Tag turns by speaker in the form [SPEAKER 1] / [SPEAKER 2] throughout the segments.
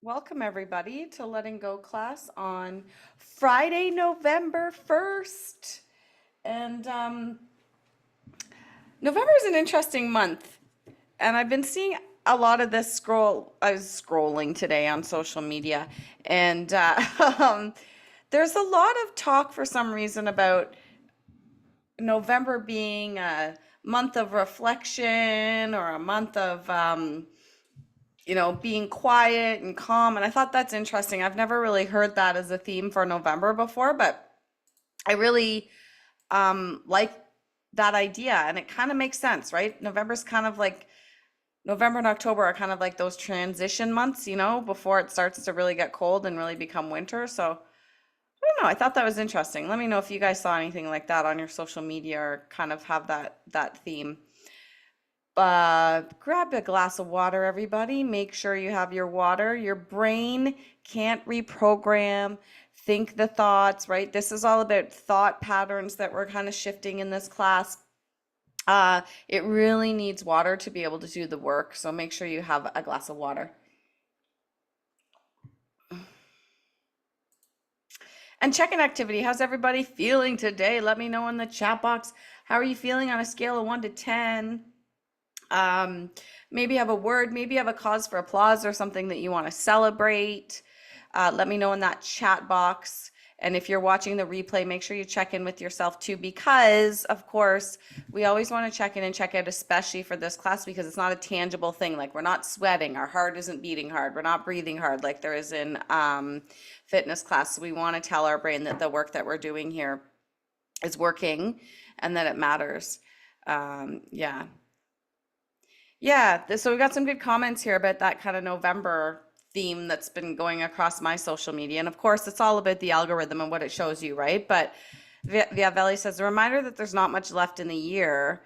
[SPEAKER 1] Welcome, everybody, to Letting Go class on Friday, November 1st. And November is an interesting month. And I've been seeing a lot of this I was scrolling today on social media, and there's a lot of talk for some reason about November being a month of reflection or a month of being quiet and calm. And I thought that's interesting. I've never really heard that as a theme for November before, but I really like that idea. And it kind of makes sense, right? November's kind of like November and October are kind of like those transition months, before it starts to really get cold and really become winter. So I don't know. I thought that was interesting. Let me know if you guys saw anything like that on your social media or kind of have that theme. Grab a glass of water, everybody. Make sure you have your water. Your brain can't reprogram, think the thoughts, right? This is all about thought patterns that we're kind of shifting in this class. It really needs water to be able to do the work. So make sure you have a glass of water. And check-in activity. How's everybody feeling today? Let me know in the chat box. How are you feeling on a scale of 1 to 10? Maybe have a word, maybe have a cause for applause or something that you want to celebrate. Let me know in that chat box. And if you're watching the replay, make sure you check in with yourself too, because of course, we always want to check in and check out, especially for this class, because it's not a tangible thing. Like, we're not sweating, our heart isn't beating hard, we're not breathing hard like there is in fitness class. So we want to tell our brain that the work that we're doing here is working and that it matters. Yeah. Yeah, so we got some good comments here about that kind of November theme that's been going across my social media. And of course, it's all about the algorithm and what it shows you, right? But Viavelli says, a reminder that there's not much left in the year.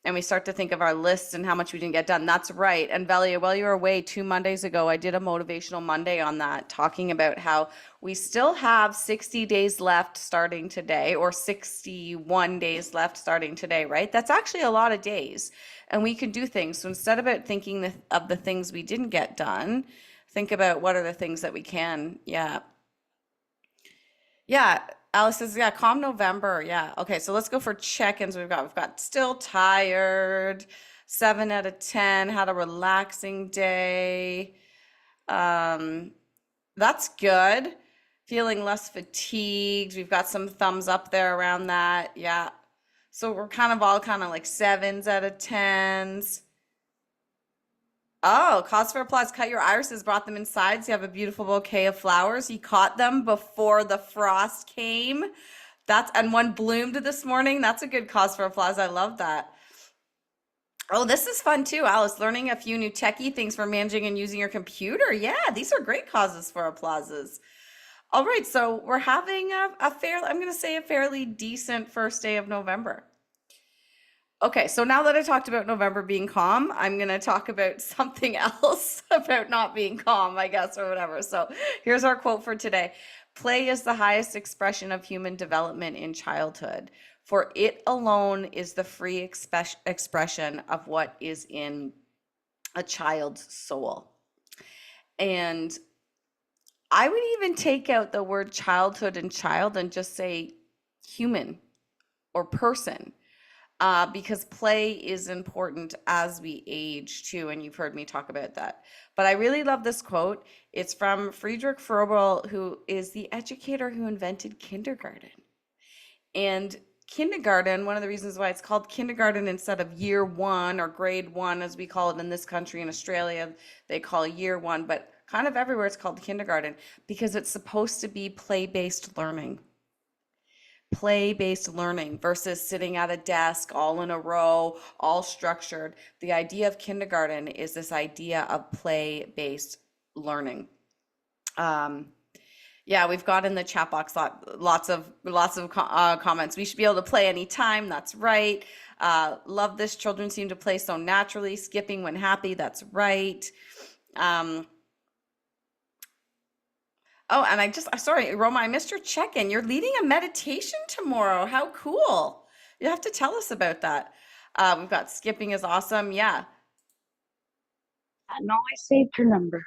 [SPEAKER 1] And we start to think of our lists and how much we didn't get done. That's right. And Velia, while you were away 2 Mondays ago, I did a motivational Monday on that, talking about how we still have 60 days left starting today, or 61 days left starting today, right? That's actually a lot of days. And we can do things. So instead of it thinking of the things we didn't get done, think about what are the things that we can. Yeah. Yeah, Alice says, yeah, calm November. Yeah. Okay, so let's go for check-ins. We've got still tired, 7 out of 10, had a relaxing day. Um, that's good. Feeling less fatigued. We've got some thumbs up there around that. Yeah. So we're kind of all kind of like 7s out of 10s. Oh, cause for applause. Cut your irises, brought them inside. So you have a beautiful bouquet of flowers. You caught them before the frost came. And one bloomed this morning. That's a good cause for applause. I love that. Oh, this is fun too, Alice. Learning a few new techie things for managing and using your computer. Yeah, these are great causes for applauses. All right, so we're having I'm going to say a fairly decent first day of November. Okay, so now that I talked about November being calm, I'm going to talk about something else about not being calm, I guess, or whatever. So here's our quote for today. Play is the highest expression of human development in childhood, for it alone is the free expression of what is in a child's soul. And I would even take out the word childhood and child and just say human or person, because play is important as we age too, and you've heard me talk about that. But I really love this quote. It's from Friedrich Froebel, who is the educator who invented kindergarten. And kindergarten, one of the reasons why it's called kindergarten instead of year one or grade one, as we call it in this country, in Australia, they call year one, but kind of everywhere it's called kindergarten, because it's supposed to be play-based learning. Play-based learning versus sitting at a desk all in a row, all structured. The idea of kindergarten is this idea of play-based learning. Yeah, we've got in the chat box lots of comments. We should be able to play anytime. That's right. Love this. Children seem to play so naturally. Skipping when happy. That's right. Oh, and sorry, Roma, I missed your check-in. You're leading a meditation tomorrow. How cool. You have to tell us about that. We've got skipping is awesome. Yeah.
[SPEAKER 2] No, I saved her number.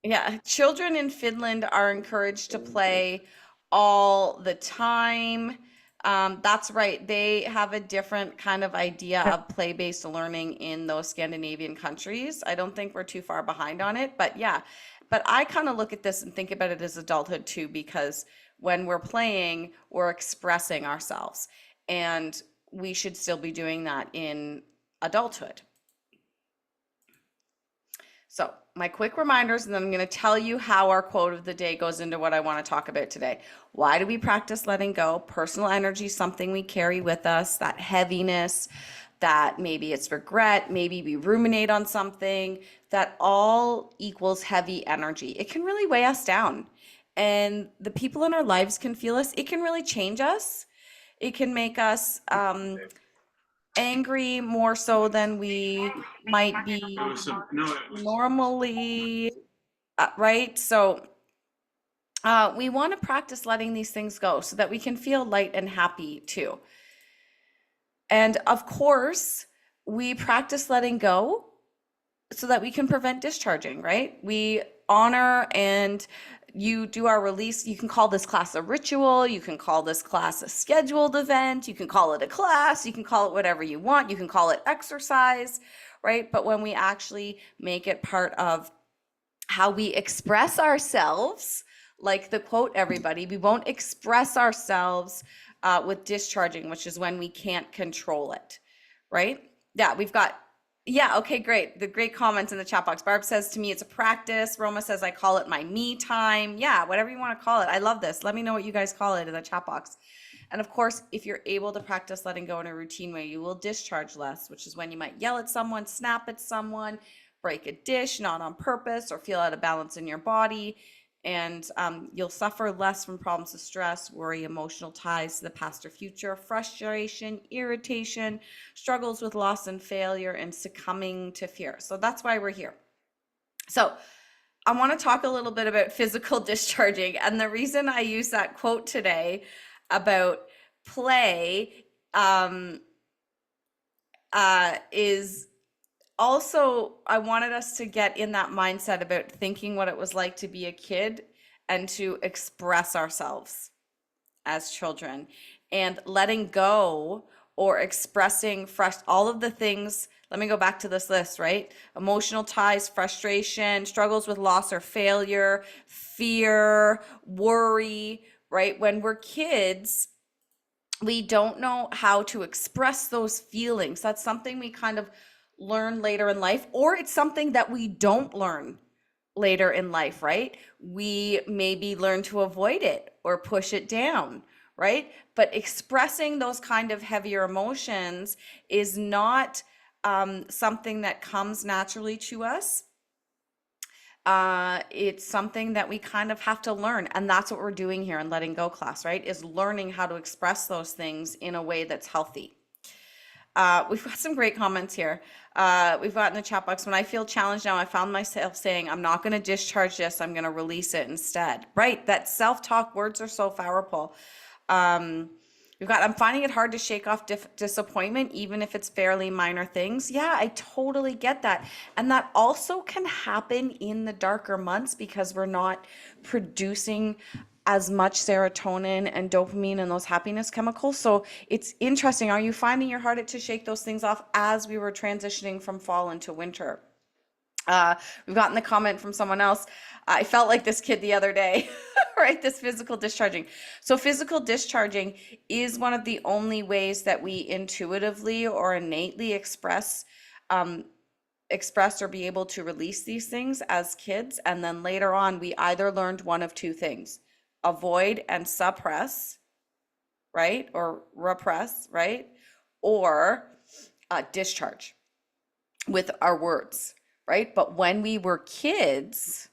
[SPEAKER 1] Yeah, children in Finland are encouraged to play all the time. That's right. They have a different kind of idea of play-based learning in those Scandinavian countries. I don't think we're too far behind on it, but yeah. But I kind of look at this and think about it as adulthood too, because when we're playing, we're expressing ourselves, and we should still be doing that in adulthood. So, my quick reminders, and then I'm going to tell you how our quote of the day goes into what I want to talk about today. Why do we practice letting go? Personal energy, something we carry with us, that heaviness, that maybe it's regret, maybe we ruminate on something, that all equals heavy energy. It can really weigh us down. And the people in our lives can feel us. It can really change us. It can make us angry more so than we might be normally, right? So we want to practice letting these things go so that we can feel light and happy too. And of course, we practice letting go so that we can prevent discharging, right? We honor and you do our release. You can call this class a ritual. You can call this class a scheduled event. You can call it a class. You can call it whatever you want. You can call it exercise, right? But when we actually make it part of how we express ourselves, like the quote, everybody, we won't express ourselves with discharging, which is when we can't control it, right? Yeah, we've got, yeah, okay, great. The great comments in the chat box. Barb says to me, it's a practice. Roma says, I call it my me time. Yeah, whatever you want to call it. I love this. Let me know what you guys call it in the chat box. And of course, if you're able to practice letting go in a routine way, you will discharge less, which is when you might yell at someone, snap at someone, break a dish, not on purpose, or feel out of balance in your body. And you'll suffer less from problems of stress, worry, emotional ties to the past or future, frustration, irritation, struggles with loss and failure, and succumbing to fear. So that's why we're here. So I want to talk a little bit about physical discharging. And the reason I use that quote today about play is also, I wanted us to get in that mindset about thinking what it was like to be a kid and to express ourselves as children and letting go or expressing fresh all of the things. Let me go back to this list, right? Emotional ties, frustration, struggles with loss or failure, fear, worry, right? When we're kids, we don't know how to express those feelings. That's something we kind of learn later in life, or it's something that we don't learn later in life, right? We maybe learn to avoid it or push it down, right? But expressing those kind of heavier emotions is not something that comes naturally to us. It's something that we kind of have to learn. And that's what we're doing here in Letting Go class, right? Is learning how to express those things in a way that's healthy. We've got some great comments here. We've got in the chat box, when I feel challenged now, I found myself saying, I'm not going to discharge this, I'm going to release it instead. Right? That self-talk words are so powerful. We've got, I'm finding it hard to shake off disappointment, even if it's fairly minor things. Yeah, I totally get that. And that also can happen in the darker months because we're not producing as much serotonin and dopamine and those happiness chemicals. So it's interesting. Are you finding it hard to shake those things off as we were transitioning from fall into winter? We've gotten the comment from someone else. I felt like this kid the other day, right? This physical discharging. So physical discharging is one of the only ways that we intuitively or innately express or be able to release these things as kids. And then later on, we either learned one of two things: avoid and suppress, right? Or repress, right? Or discharge with our words, right? But when we were kids,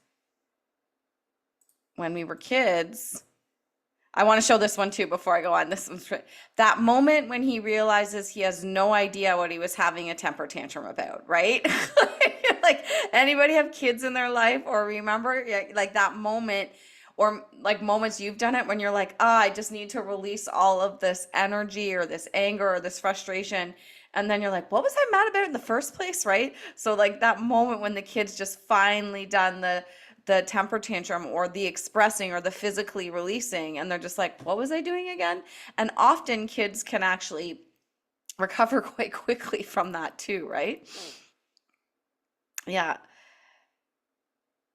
[SPEAKER 1] I want to show this one too before I go on. This one's that moment when he realizes he has no idea what he was having a temper tantrum about, right? Like, anybody have kids in their life or remember like that moment, or like moments you've done it when you're like, I just need to release all of this energy or this anger or this frustration. And then you're like, what was I mad about in the first place, right? So like that moment when the kid's just finally done the the temper tantrum or the expressing or the physically releasing, and they're just like, what was I doing again? And often kids can actually recover quite quickly from that too, right? Yeah.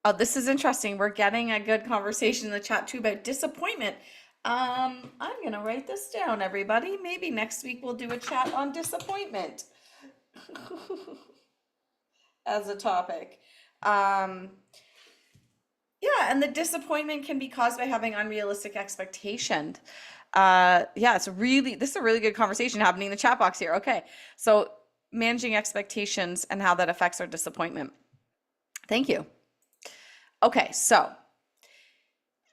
[SPEAKER 1] Oh, this is interesting. We're getting a good conversation in the chat too about disappointment. I'm gonna write this down, everybody. Maybe next week we'll do a chat on disappointment as a topic. Um, yeah, and the disappointment can be caused by having unrealistic expectations. Yeah, this is a really good conversation happening in the chat box here. Okay, so managing expectations and how that affects our disappointment. Thank you. Okay, so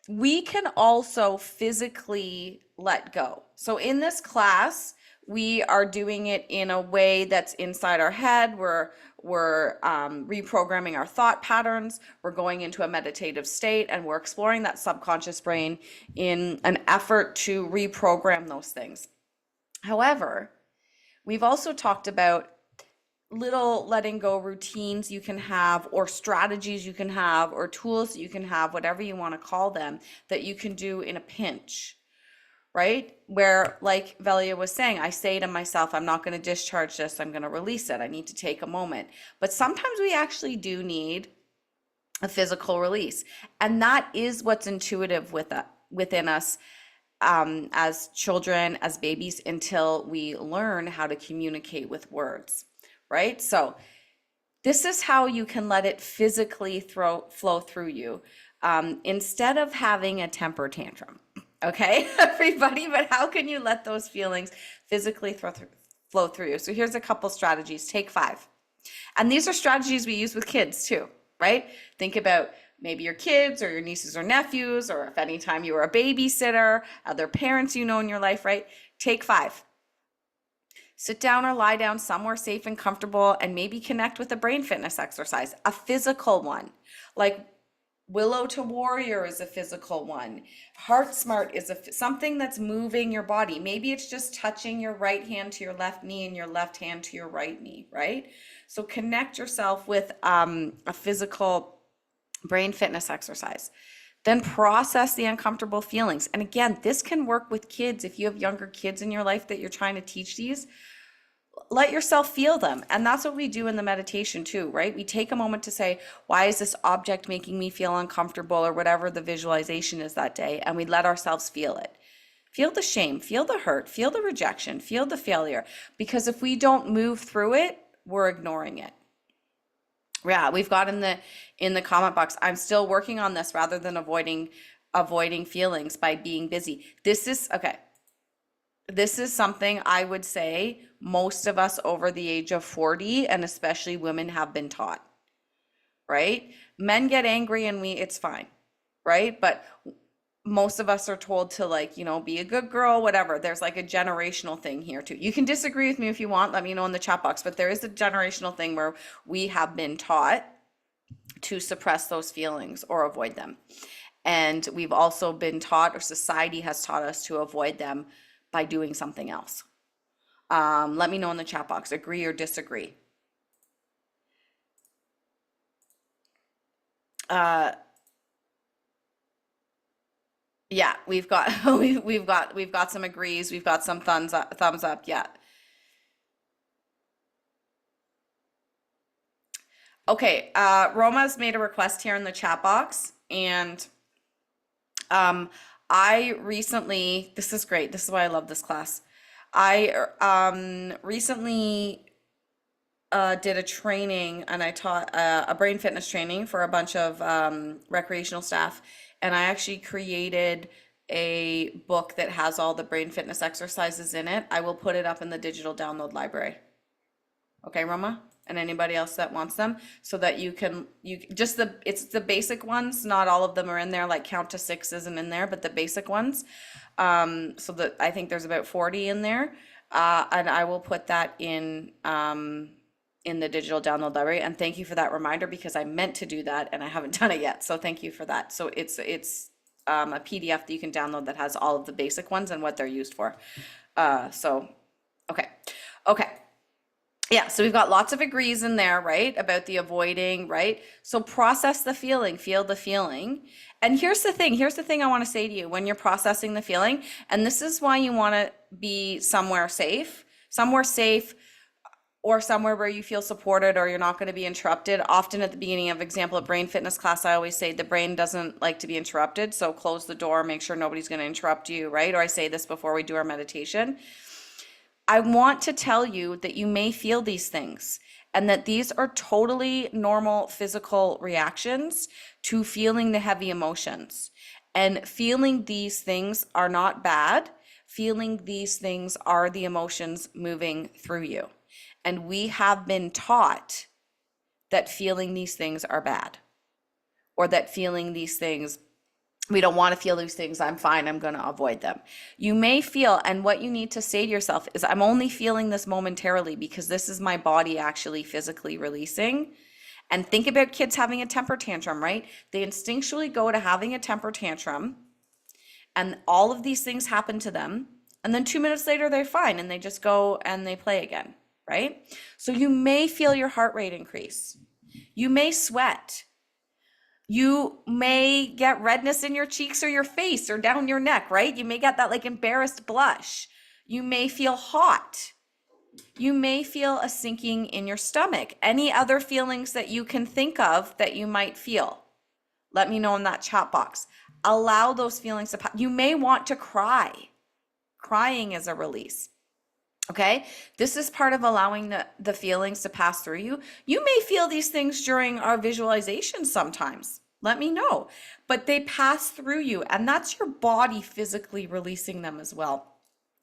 [SPEAKER 1] we can also physically let go. So in this class, we are doing it in a way that's inside our head. We're reprogramming our thought patterns. We're going into a meditative state, and we're exploring that subconscious brain in an effort to reprogram those things. However, we've also talked about little letting go routines you can have, or strategies you can have, or tools that you can have, whatever you want to call them, that you can do in a pinch, right? Where, like Velia was saying, I say to myself, I'm not going to discharge this, I'm going to release it. I need to take a moment. But sometimes we actually do need a physical release. And that is what's intuitive within us as children, as babies, until we learn how to communicate with words, right? So this is how you can let it physically flow through you, instead of having a temper tantrum. Okay, everybody, but how can you let those feelings physically flow through you? So here's a couple strategies. Take 5. And these are strategies we use with kids too, right? Think about maybe your kids or your nieces or nephews, or if anytime you were a babysitter, other parents you know in your life, right? Take 5. Sit down or lie down somewhere safe and comfortable, and maybe connect with a brain fitness exercise, a physical one. Like Willow to Warrior is a physical one. Heart Smart is something that's moving your body. Maybe it's just touching your right hand to your left knee and your left hand to your right knee, right? So connect yourself with a physical brain fitness exercise. Then process the uncomfortable feelings. And again, this can work with kids. If you have younger kids in your life that you're trying to teach these, let yourself feel them. And that's what we do in the meditation too, right? We take a moment to say, why is this object making me feel uncomfortable, or whatever the visualization is that day, and we let ourselves feel it. Feel the shame, feel the hurt, feel the rejection, feel the failure. Because if we don't move through it, we're ignoring it. Yeah, we've got in the comment box, I'm still working on this rather than avoiding feelings by being busy. This is something I would say most of us over the age of 40, and especially women, have been taught, right? Men get angry and it's fine, right? But most of us are told to, like, be a good girl, whatever. There's like a generational thing here too. You can disagree with me if you want, let me know in the chat box, but there is a generational thing where we have been taught to suppress those feelings or avoid them. And we've also been taught, or society has taught us, to avoid them by doing something else. Let me know in the chat box, agree or disagree. Yeah, we've got we've got some agrees, we've got some thumbs up, yeah. Okay, Roma's made a request here in the chat box, and I recently, this is great, this is why I love this class. I recently did a training, and I taught a brain fitness training for a bunch of recreational staff, and I actually created a book that has all the brain fitness exercises in it. I will put it up in the digital download library. Okay, Roma? And anybody else that wants them, so that it's the basic ones, not all of them are in there, like count to 6 isn't in there, but the basic ones. So that I think there's about 40 in there. And I will put that in the digital download library. And thank you for that reminder, because I meant to do that and I haven't done it yet. So thank you for that. So it's a PDF that you can download that has all of the basic ones and what they're used for. So, okay. Yeah, so we've got lots of agrees in there, right? About the avoiding, right? So process the feeling, feel the feeling. And here's the thing I want to say to you when you're processing the feeling, and this is why you want to be somewhere safe or somewhere where you feel supported or you're not going to be interrupted. Often at the beginning of example of brain fitness class, I always say the brain doesn't like to be interrupted. So close the door, make sure nobody's going to interrupt you, right? Or I say this before we do our meditation. I want to tell you that you may feel these things and that these are totally normal physical reactions to feeling the heavy emotions. And feeling these things are not bad. Feeling these things are the emotions moving through you. And we have been taught that feeling these things are bad, or that feeling these things, we don't want to feel these things, I'm fine, I'm going to avoid them. You may feel, and what you need to say to yourself is, I'm only feeling this momentarily because this is my body actually physically releasing. And think about kids having a temper tantrum, right? They instinctually go to having a temper tantrum, and all of these things happen to them. And then 2 minutes later, they're fine and they just go and they play again, right? So you may feel your heart rate increase. You may sweat. You may get redness in your cheeks or your face or down your neck, right? You may get that like embarrassed blush. You may feel hot. You may feel a sinking in your stomach. Any other feelings that you can think of that you might feel? Let me know in that chat box. Allow those feelings to pass. You may want to cry. Crying is a release. Okay, this is part of allowing the feelings to pass through you. You may feel these things during our visualization sometimes. Let me know. But they pass through you, and that's your body physically releasing them as well.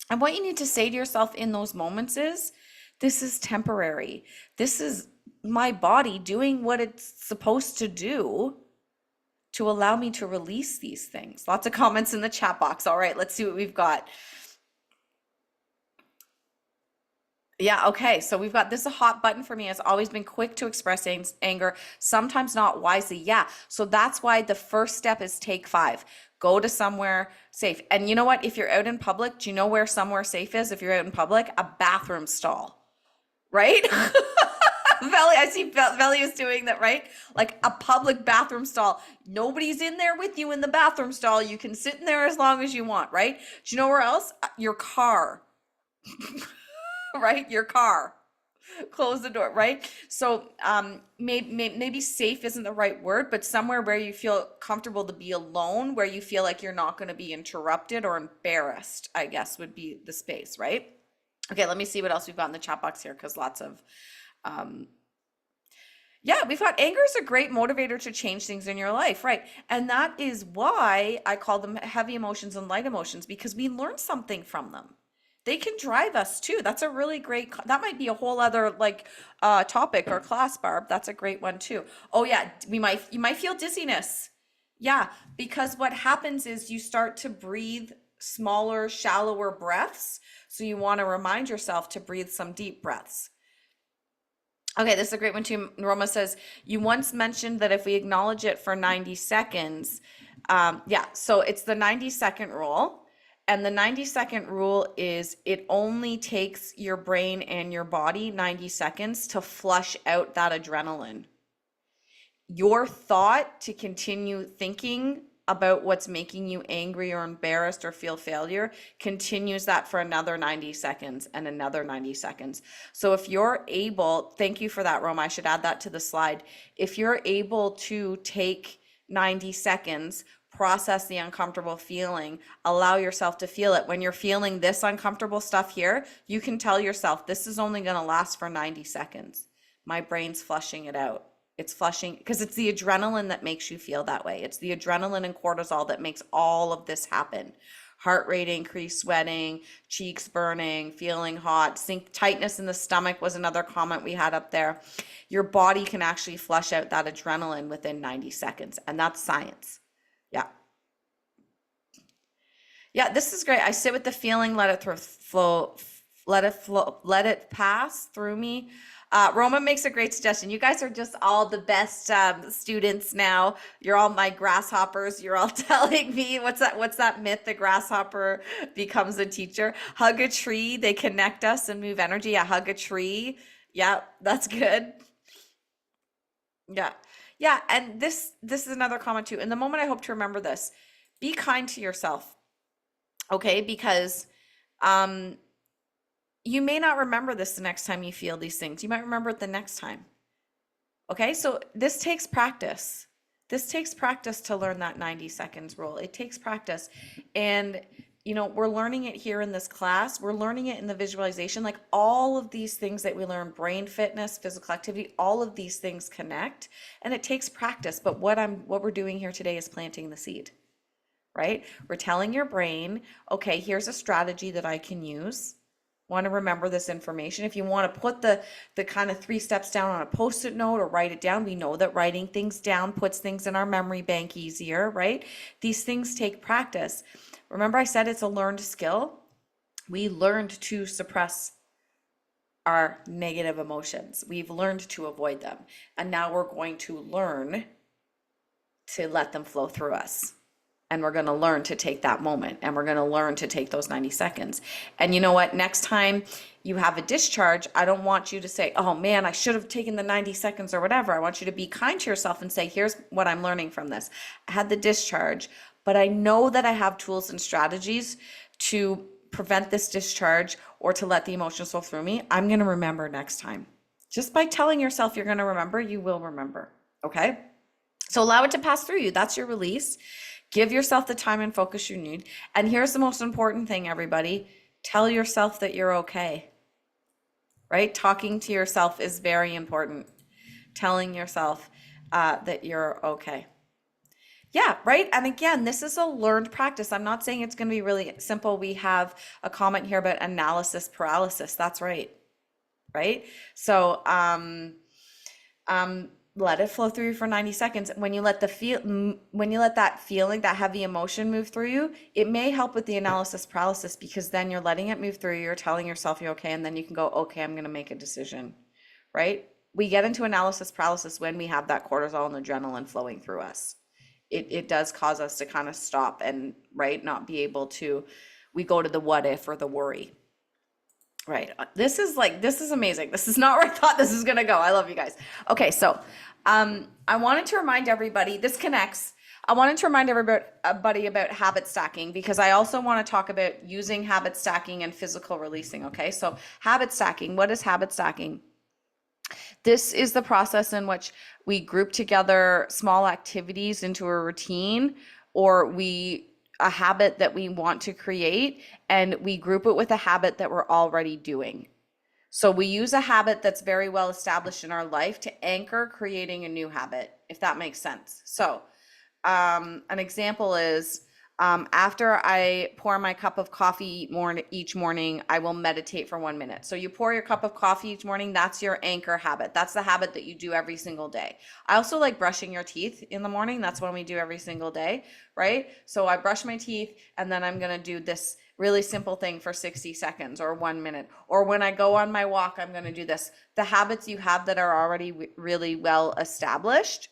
[SPEAKER 1] And what you need to say to yourself in those moments is, this is temporary. This is my body doing what it's supposed to do to allow me to release these things. Lots of comments in the chat box. All right, let's see what we've got. Yeah, okay. So we've got this, a hot button for me has always been quick to express anger, sometimes not wisely. Yeah. So that's why the first step is take 5. Go to somewhere safe. And you know what? If you're out in public, do you know where somewhere safe is? If you're out in public, a bathroom stall, right? Veli, I see Veli is doing that, right? Like a public bathroom stall. Nobody's in there with you in the bathroom stall. You can sit in there as long as you want, right? Do you know where else? Your car. Right? Your car. Close the door, right? So maybe safe isn't the right word, but somewhere where you feel comfortable to be alone, where you feel like you're not going to be interrupted or embarrassed, I guess would be the space, right? Okay, let me see what else we've got in the chat box here, because lots of yeah, we've got anger is a great motivator to change things in your life, right? And that is why I call them heavy emotions and light emotions, because we learn something from them. They can drive us too. That's a really great, that might be a whole other like topic or class, Barb. That's a great one too. Oh yeah, you might feel dizziness. Yeah, because what happens is you start to breathe smaller, shallower breaths. So you want to remind yourself to breathe some deep breaths. Okay, this is a great one too. Roma says, you once mentioned that if we acknowledge it for 90 seconds, yeah, so it's the 90-second rule. And the 90-second rule is it only takes your brain and your body 90 seconds to flush out that adrenaline. Your thought to continue thinking about what's making you angry or embarrassed or feel failure continues that for another 90 seconds and another 90 seconds. So if you're able, thank you for that, Roma, I should add that to the slide. If you're able to take 90 seconds, process the uncomfortable feeling, allow yourself to feel it. When you're feeling this uncomfortable stuff here, you can tell yourself, this is only going to last for 90 seconds. My brain's flushing it out. It's flushing because it's the adrenaline that makes you feel that way. It's the adrenaline and cortisol that makes all of this happen. Heart rate increase, sweating, cheeks burning, feeling hot, tightness in the stomach was another comment we had up there. Your body can actually flush out that adrenaline within 90 seconds, and that's science. Yeah. Yeah, this is great. I sit with the feeling, let it flow, let it pass through me. Roma makes a great suggestion. You guys are just all the best students now. You're all my grasshoppers. You're all telling me what's that myth? The grasshopper becomes a teacher. Hug a tree. They connect us and move energy. I hug a tree. Yeah, that's good. Yeah. Yeah, and this is another comment too. In the moment, I hope to remember this. Be kind to yourself, okay? Because um you may not remember this the next time you feel these things. You might remember it the next time. Okay? So this takes practice. This takes practice to learn that 90 seconds rule. It takes practice. And we're learning it here in this class. We're learning it in the visualization. Like all of these things that we learn, brain fitness, physical activity, all of these things connect, and it takes practice. But what we're doing here today is planting the seed, right? We're telling your brain, okay, here's a strategy that I can use. Want to remember this information. If you want to put the kind of 3 steps down on a post-it note or write it down, we know that writing things down puts things in our memory bank easier, right? These things take practice. Remember I said it's a learned skill? We learned to suppress our negative emotions. We've learned to avoid them. And now we're going to learn to let them flow through us. And we're going to learn to take that moment, and we're going to learn to take those 90 seconds. And you know what? Next time you have a discharge, I don't want you to say, oh man, I should have taken the 90 seconds or whatever. I want you to be kind to yourself and say, here's what I'm learning from this. I had the discharge, but I know that I have tools and strategies to prevent this discharge or to let the emotions flow through me. I'm going to remember next time. Just by telling yourself you're going to remember, you will remember. Okay? So allow it to pass through you. That's your release. Give yourself the time and focus you need. And here's the most important thing, everybody. Tell yourself that you're okay, right? Talking to yourself is very important. Telling yourself that you're okay. Yeah, right. And again, this is a learned practice. I'm not saying it's going to be really simple. We have a comment here about analysis paralysis. That's right. Right. So, let it flow through you for 90 seconds. When you let that feeling, that heavy emotion move through you, it may help with the analysis paralysis, because then you're letting it move through you, you're telling yourself you're okay, and then you can go, okay, I'm going to make a decision, right? We get into analysis paralysis when we have that cortisol and adrenaline flowing through us. It does cause us to kind of stop and, right, not be able to, we go to the what if or the worry. Right. This is amazing. This is not where I thought this was going to go. I love you guys. Okay. So, I wanted to remind everybody, this connects. I wanted to remind everybody about habit stacking, because I also want to talk about using habit stacking and physical releasing. Okay. So habit stacking, what is habit stacking? This is the process in which we group together small activities into a routine, or a habit that we want to create, and we group it with a habit that we're already doing. So we use a habit that's very well established in our life to anchor creating a new habit, if that makes sense. So an example is, after I pour my cup of coffee each morning, I will meditate for 1 minute. So you pour your cup of coffee each morning, that's your anchor habit. That's the habit that you do every single day. I also like brushing your teeth in the morning. That's one we do every single day, right? So I brush my teeth, and then I'm going to do this really simple thing for 60 seconds or 1 minute. Or when I go on my walk, I'm going to do this. The habits you have that are already really well established,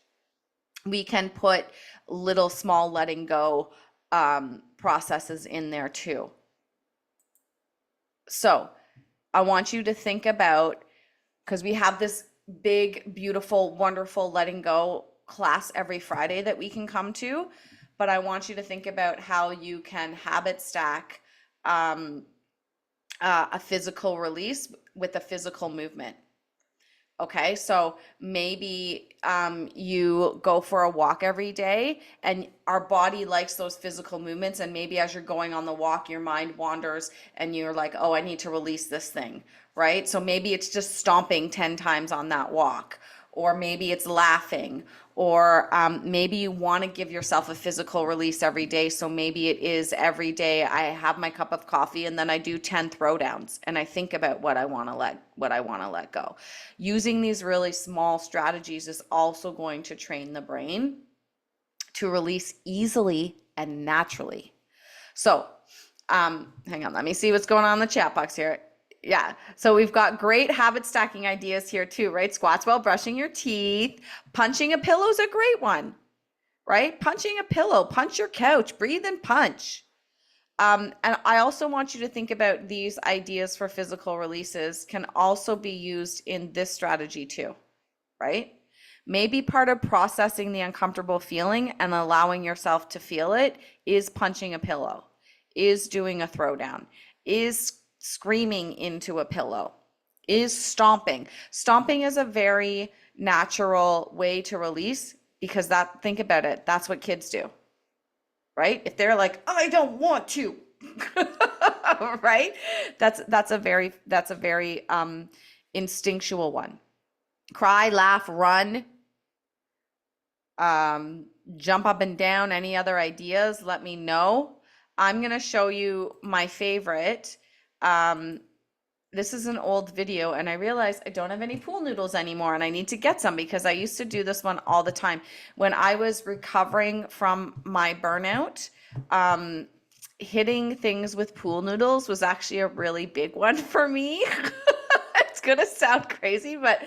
[SPEAKER 1] we can put little small letting go processes in there too. So I want you to think about, because we have this big, beautiful, wonderful letting go class every Friday that we can come to, but I want you to think about how you can habit stack a physical release with a physical movement. Okay, so maybe you go for a walk every day, and our body likes those physical movements, and maybe as you're going on the walk, your mind wanders and you're like, oh, I need to release this thing, right? So maybe it's just stomping 10 times on that walk, or maybe it's laughing, or maybe you want to give yourself a physical release every day. So maybe it is every day I have my cup of coffee, and then I do 10 throwdowns, and I think about what I want to let go. Using these really small strategies is also going to train the brain to release easily and naturally. So hang on, let me see what's going on in the chat box here. Yeah, so we've got great habit stacking ideas here too, right? Squats while brushing your teeth. Punching a pillow is a great one, right? Punching a pillow, punch your couch, breathe and punch. And I also want you to think about these ideas for physical releases can also be used in this strategy too, right? Maybe part of processing the uncomfortable feeling and allowing yourself to feel it is punching a pillow, is doing a throwdown, is screaming into a pillow, is stomping. Stomping is a very natural way to release because that, think about it, that's what kids do, right? If they're like, I don't want to, right? That's a very instinctual one. Cry, laugh, run, um, jump up and down. Any other ideas? Let me know. I'm gonna show you my favorite. Um, this is an old video, and I realized I don't have any pool noodles anymore, and I need to get some because I used to do this one all the time. When I was recovering from my burnout, um, hitting things with pool noodles was actually a really big one for me. It's gonna sound crazy, but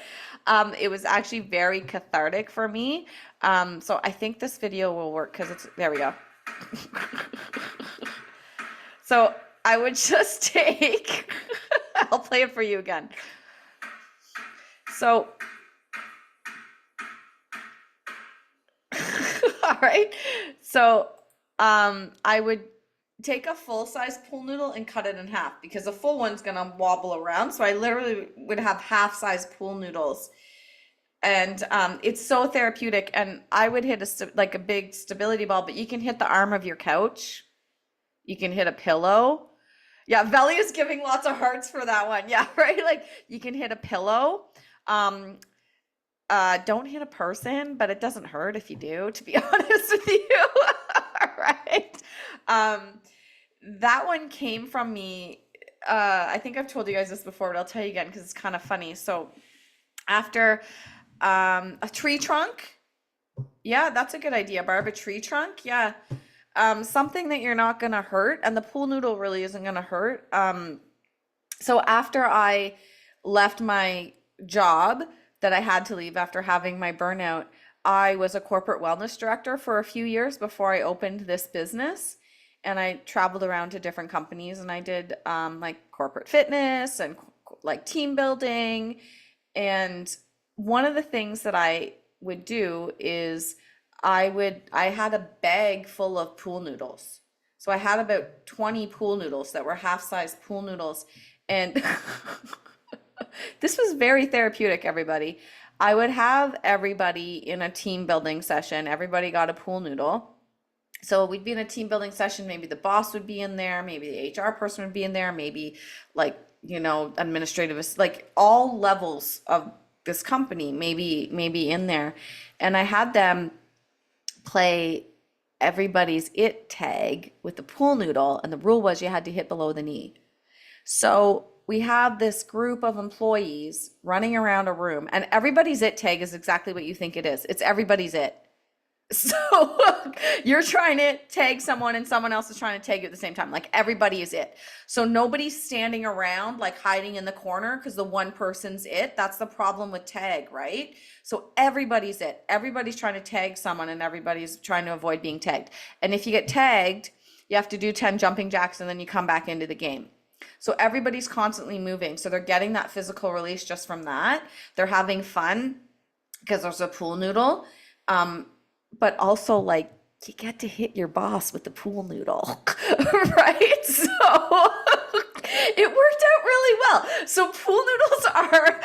[SPEAKER 1] it was actually very cathartic for me. So I think this video will work because it's, there we go. So I would just take, I'll play it for you again. So, all right. So, I would take a full size pool noodle and cut it in half because a full one's gonna wobble around. So I literally would have half size pool noodles. And it's so therapeutic. And I would hit like a big stability ball, but you can hit the arm of your couch. You can hit a pillow. Yeah, Veli is giving lots of hearts for that one. Yeah, right? Like you can hit a pillow. Um, don't hit a person, but it doesn't hurt if you do, to be honest with you. Right? Um, that one came from me. I think I've told you guys this before, but I'll tell you again because it's kind of funny. So after a tree trunk, yeah, that's a good idea, Barb. A tree trunk, yeah. Something that you're not gonna hurt, and the pool noodle really isn't gonna hurt. So after I left my job that I had to leave after having my burnout, I was a corporate wellness director for a few years before I opened this business. And I traveled around to different companies and I did like corporate fitness and like team building. And one of the things that I would do is I had a bag full of pool noodles. So I had about 20 pool noodles that were half-size pool noodles. And this was very therapeutic, everybody. I would have everybody in a team building session. Everybody got a pool noodle. So we'd be in a team building session. Maybe the boss would be in there. Maybe the HR person would be in there. Maybe like, administrative, like all levels of this company, maybe in there. And I had them play everybody's it tag with the pool noodle. And the rule was you had to hit below the knee. So we have this group of employees running around a room, and everybody's it tag is exactly what you think it is. It's everybody's it. So you're trying to tag someone and someone else is trying to tag you at the same time. Like everybody is it. So nobody's standing around like hiding in the corner because the one person's it. That's the problem with tag, right? So everybody's it. Everybody's trying to tag someone and everybody's trying to avoid being tagged. And if you get tagged, you have to do 10 jumping jacks and then you come back into the game. So everybody's constantly moving. So they're getting that physical release just from that. They're having fun because there's a pool noodle. But also like you get to hit your boss with the pool noodle, right? So it worked out really well. So pool noodles are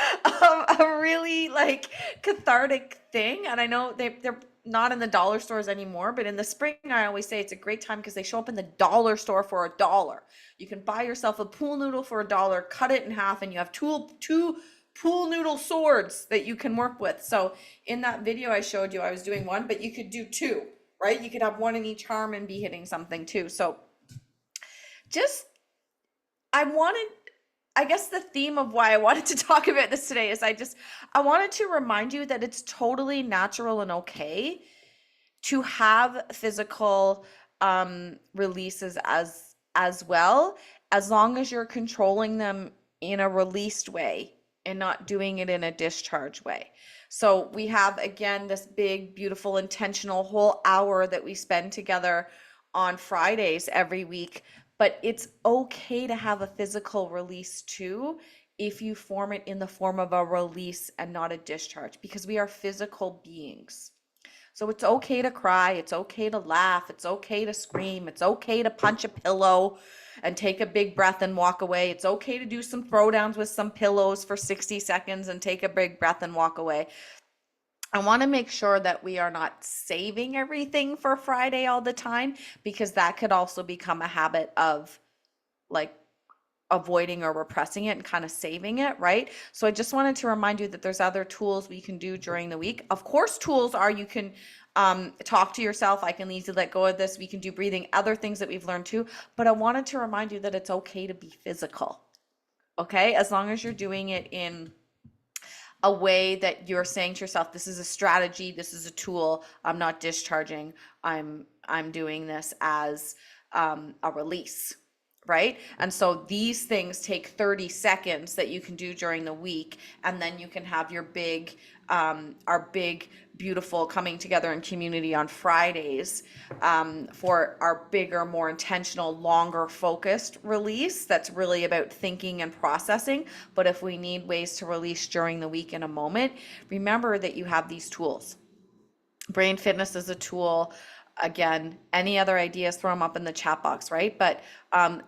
[SPEAKER 1] a really like cathartic thing. And I know they're not in the dollar stores anymore, but in the spring, I always say it's a great time because they show up in the dollar store for $1. You can buy yourself a pool noodle for $1, cut it in half, and you have two pool noodle swords that you can work with. So in that video I showed you, I was doing one, but you could do two, right? You could have one in each arm and be hitting something too. So just, I guess the theme of why I wanted to talk about this today is I wanted to remind you that it's totally natural and okay to have physical releases as well, as long as you're controlling them in a released way and not doing it in a discharge way. So we have, again, this big, beautiful, intentional whole hour that we spend together on Fridays every week. But it's okay to have a physical release too if you form it in the form of a release and not a discharge, because we are physical beings. So it's okay to cry, it's okay to laugh, it's okay to scream, it's okay to punch a pillow and take a big breath and walk away. It's okay to do some throwdowns with some pillows for 60 seconds and take a big breath and walk away. I want to make sure that we are not saving everything for Friday all the time, because that could also become a habit of like avoiding or repressing it and kind of saving it, right? So I just wanted to remind you that there's other tools we can do during the week. Of course, tools are you can talk to yourself. I can easily let go of this. We can do breathing, other things that we've learned too. But I wanted to remind you that it's okay to be physical, okay? As long as you're doing it in a way that you're saying to yourself, this is a strategy, this is a tool. I'm not discharging. I'm doing this as a release, right? And so these things take 30 seconds that you can do during the week, and then you can have your big our big beautiful coming together in community on Fridays for our bigger, more intentional, longer focused release that's really about thinking and processing. But if we need ways to release during the week in a moment, remember that you have these tools. Brain fitness is a tool. Again, any other ideas, throw them up in the chat box, right? But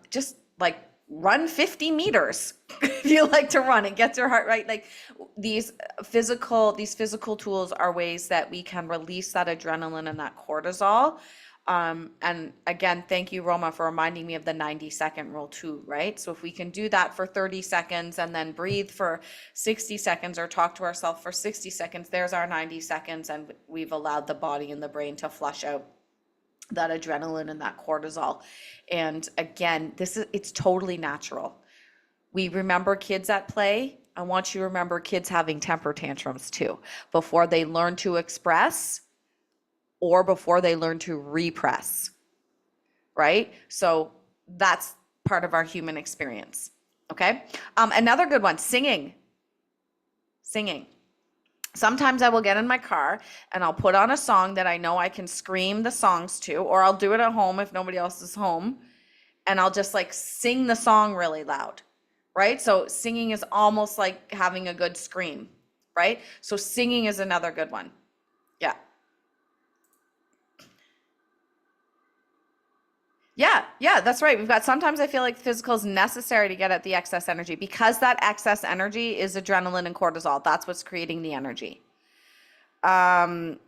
[SPEAKER 1] just like run 50 meters if you like to run. It gets your heart right. Like these physical tools are ways that we can release that adrenaline and that cortisol. And again, thank you, Roma, for reminding me of the 90-second rule too, right? So if we can do that for 30 seconds and then breathe for 60 seconds or talk to ourselves for 60 seconds, there's our 90 seconds, and we've allowed the body and the brain to flush out that adrenaline and that cortisol. And again, it's totally natural. We remember kids at play. I want you to remember kids having temper tantrums too, before they learn to express or before they learn to repress, right? So that's part of our human experience, okay? Another good one, singing. Sometimes I will get in my car and I'll put on a song that I know I can scream the songs to, or I'll do it at home if nobody else is home, and I'll just like sing the song really loud, right? So singing is almost like having a good scream, right? So singing is another good one. Yeah. Yeah, that's right. We've got, sometimes I feel like physical is necessary to get at the excess energy, because that excess energy is adrenaline and cortisol. That's what's creating the energy. Roma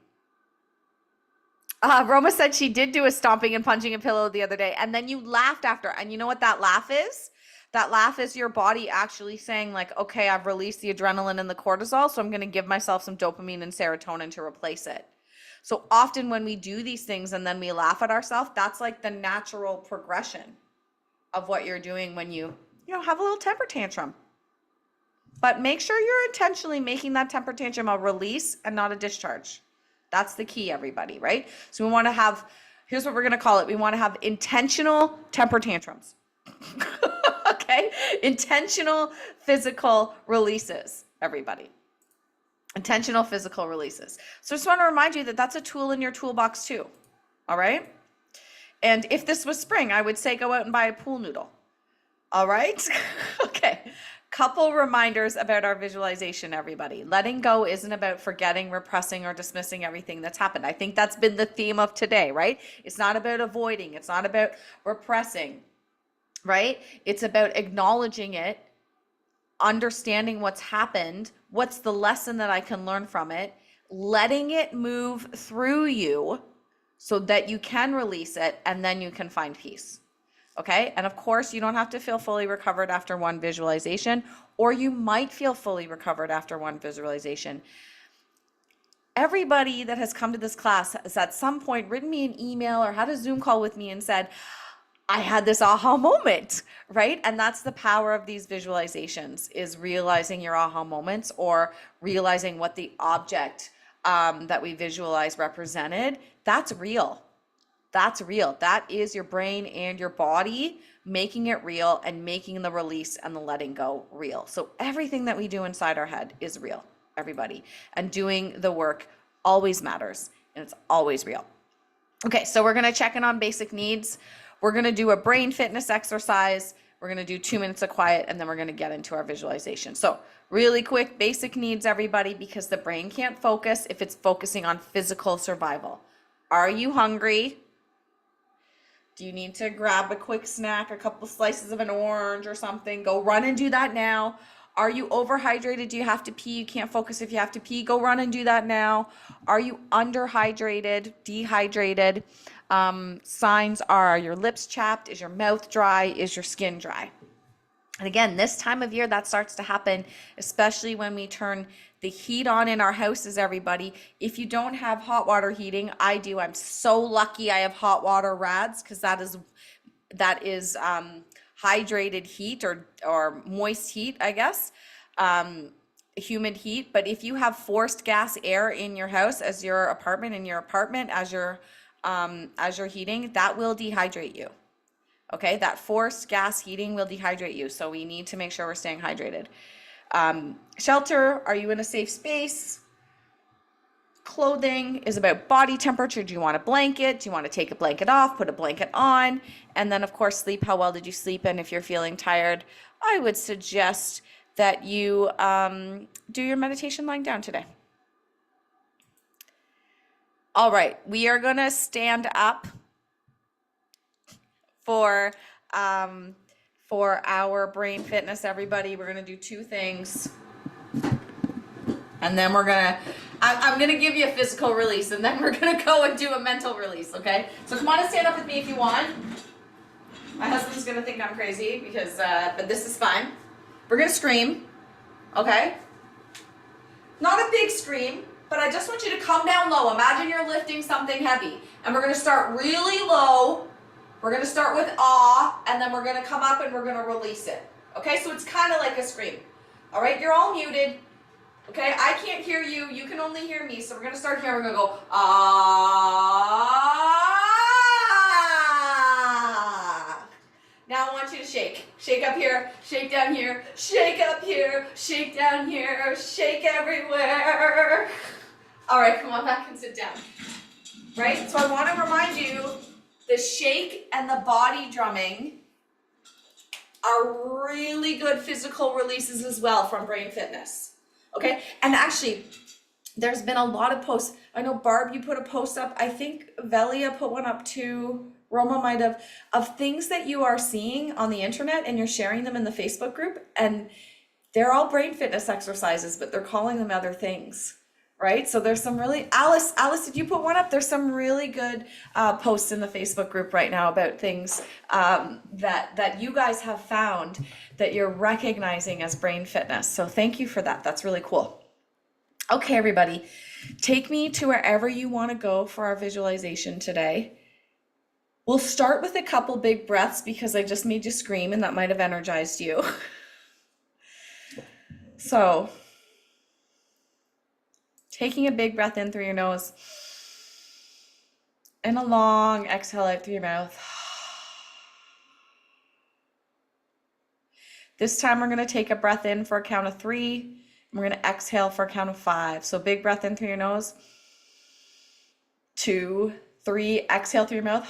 [SPEAKER 1] said she did do a stomping and punching a pillow the other day, and then you laughed after. And you know what that laugh is? That laugh is your body actually saying like, okay, I've released the adrenaline and the cortisol, so I'm going to give myself some dopamine and serotonin to replace it. So often when we do these things and then we laugh at ourselves, that's like the natural progression of what you're doing when you have a little temper tantrum. But make sure you're intentionally making that temper tantrum a release and not a discharge. That's the key, everybody, right? So we want to have, here's what we're going to call it. We want to have intentional temper tantrums. Okay? Intentional physical releases, everybody. Intentional physical releases. So I just want to remind you that that's a tool in your toolbox too. All right. And if this was spring, I would say go out and buy a pool noodle. All right. Okay. Couple reminders about our visualization, everybody. Letting go isn't about forgetting, repressing, or dismissing everything that's happened. I think that's been the theme of today, right? It's not about avoiding. It's not about repressing, right? It's about acknowledging it, understanding what's happened, what's the lesson that I can learn from it, letting it move through you so that you can release it, and then you can find peace. Okay? And of course, you don't have to feel fully recovered after one visualization, or you might feel fully recovered after one visualization. Everybody that has come to this class has at some point written me an email or had a Zoom call with me and said, I had this aha moment, right? And that's the power of these visualizations, is realizing your aha moments, or realizing what the object that we visualize represented. That's real. That's real. That is your brain and your body making it real and making the release and the letting go real. So everything that we do inside our head is real, everybody. And doing the work always matters, and it's always real. Okay, so we're going to check in on basic needs. we're going to do a brain fitness exercise. We're going to do 2 minutes of quiet, and then we're going to get into our visualization. So really quick, basic needs, everybody, because the brain can't focus if it's focusing on physical survival. Are you hungry? Do you need to grab a quick snack, a couple slices of an orange or something? Go run and do that now. Are you overhydrated? Do you have to pee? You can't focus if you have to pee. Go run and do that now. Are you underhydrated, dehydrated? Signs are your lips chapped? Is your mouth dry? Is your skin dry? And again, this time of year, that starts to happen, especially when we turn the heat on in our houses, everybody. If you don't have hot water heating, I do. I'm so lucky I have hot water rads, because that is hydrated heat or moist heat, I guess, humid heat. But if you have forced gas air in your house as your apartment, as your heating, that will dehydrate you. Okay, that forced gas heating will dehydrate you. So we need to make sure we're staying hydrated. Shelter, are you in a safe space? Clothing is about body temperature. Do you want a blanket? Do you want to take a blanket off, put a blanket on? And then, of course, sleep. How well did you sleep? And if you're feeling tired, I would suggest that you do your meditation lying down today. All right, we are going to stand up for our brain fitness, everybody. We're going to do 2 things. And then I'm going to give you a physical release, and then we're going to go and do a mental release, okay? So come on and stand up with me if you want. My husband's going to think I'm crazy because, but this is fine. We're going to scream, okay? Not a big scream, but I just want you to come down low. Imagine you're lifting something heavy, and we're going to start really low. We're going to start with awe, and then we're going to come up and we're going to release it. Okay, so it's kind of like a scream. All right, you're all muted. Okay, I can't hear you. You can only hear me. So we're going to start here. We're going to go, ah. Now I want you to shake. Shake up here, shake down here, shake up here, shake down here, shake everywhere. All right, come on back and sit down. Right, so I want to remind you, the shake and the body drumming are really good physical releases as well from brain fitness. Okay, and actually, there's been a lot of posts. I know, Barb, you put a post up. I think Velia put one up too. Roma might have, of things that you are seeing on the internet, and you're sharing them in the Facebook group. And they're all brain fitness exercises, but they're calling them other things. Right? So there's some really, Alice, did you put one up? There's some really good posts in the Facebook group right now about things that you guys have found that you're recognizing as brain fitness. So thank you for that. That's really cool. Okay, everybody, take me to wherever you want to go for our visualization today. We'll start with a couple big breaths because I just made you scream, and that might have energized you. So, taking a big breath in through your nose and a long exhale out through your mouth. This time we're going to take a breath in for a count of 3, and we're going to exhale for a count of 5. So big breath in through your nose. 2, 3, exhale through your mouth.